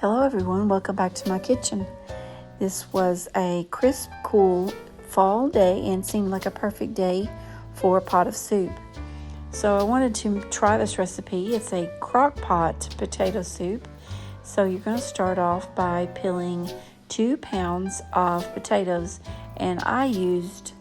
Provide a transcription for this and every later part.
Hello everyone, welcome back to my kitchen. This was a crisp, cool fall day and seemed like a perfect day for a pot of soup. So I wanted to try this recipe. It's a crock pot potato soup. So you're going to start off by peeling 2 pounds of potatoes, and I used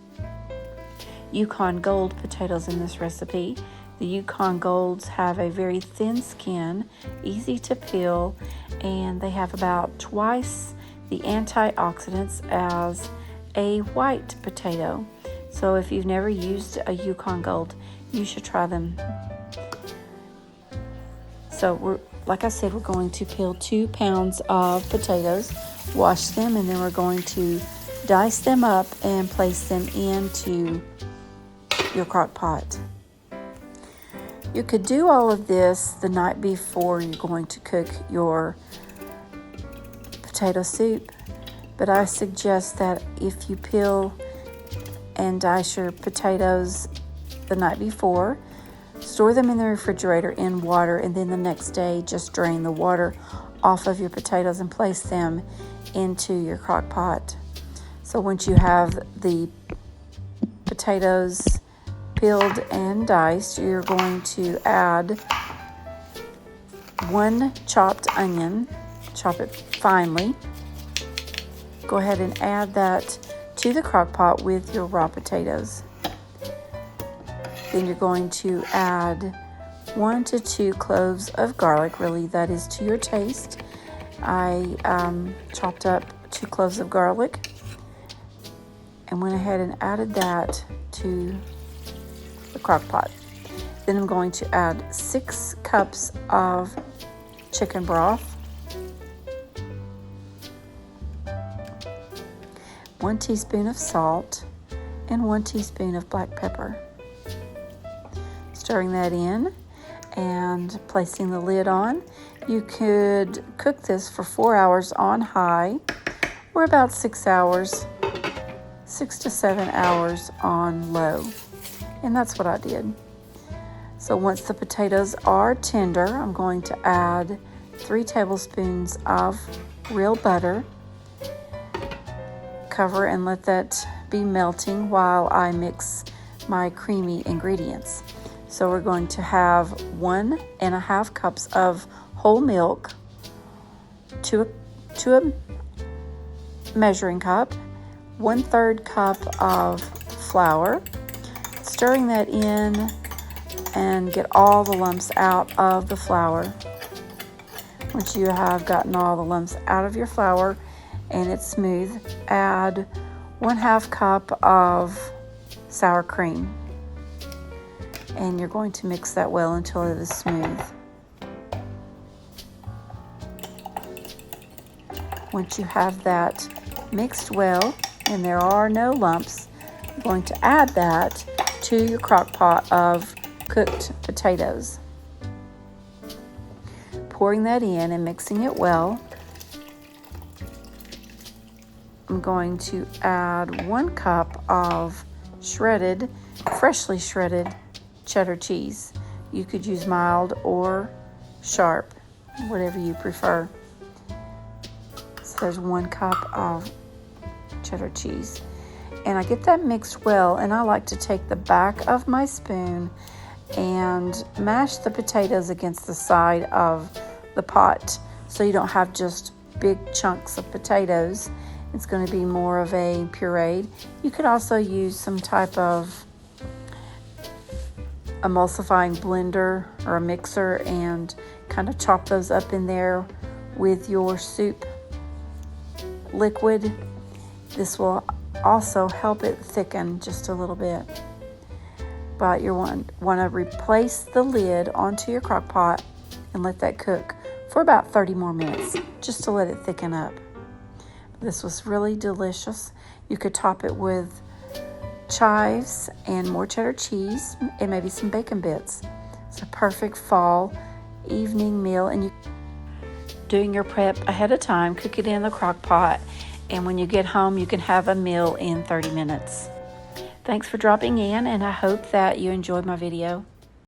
Yukon Gold potatoes in this recipe. The Yukon Golds have a very thin skin, easy to peel, and they have about twice the antioxidants as a white potato. So if you've never used a Yukon Gold, you should try them. So like I said, we're going to peel 2 pounds of potatoes, wash them, and then we're going to dice them up and place them into your crock pot. You could do all of this the night before you're going to cook your potato soup, but I suggest that if you peel and dice your potatoes the night before, store them in the refrigerator in water, and then the next day just drain the water off of your potatoes and place them into your crock pot. So once you have the potatoes peeled and diced, you're going to add 1 chopped onion, chop it finely. Go ahead and add that to the crock pot with your raw potatoes. Then you're going to add 1 to 2 cloves of garlic. Really, that is to your taste. I chopped up 2 cloves of garlic and went ahead and added that to the crock pot. Then I'm going to add 6 cups of chicken broth, 1 teaspoon of salt, and 1 teaspoon of black pepper. Stirring that in and placing the lid on. You could cook this for 4 hours on high, or about 6 to 7 hours on low. And that's what I did. So once the potatoes are tender, I'm going to add 3 tablespoons of real butter. Cover and let that be melting while I mix my creamy ingredients. So we're going to have 1.5 cups of whole milk to a measuring cup, 1/3 cup of flour. Stirring that in and get all the lumps out of the flour. Once you have gotten all the lumps out of your flour and it's smooth, add 1/2 cup of sour cream. And you're going to mix that well until it is smooth. Once you have that mixed well and there are no lumps, you're going to add that to your crock pot of cooked potatoes. Pouring that in and mixing it well, I'm going to add 1 cup of freshly shredded cheddar cheese. You could use mild or sharp, whatever you prefer. So there's 1 cup of cheddar cheese. And I get that mixed well, and I like to take the back of my spoon and mash the potatoes against the side of the pot so you don't have just big chunks of potatoes. It's going to be more of a pureed. You could also use some type of emulsifying blender or a mixer and kind of chop those up in there with your soup liquid. This will also help it thicken just a little bit. But you want to replace the lid onto your crock pot and let that cook for about 30 more minutes just to let it thicken up. This was really delicious. You could top it with chives and more cheddar cheese and maybe some bacon bits. It's a perfect fall evening meal, and you doing your prep ahead of time, cook it in the crock pot, and when you get home you can have a meal in 30 minutes. Thanks for dropping in, and I hope that you enjoyed my video.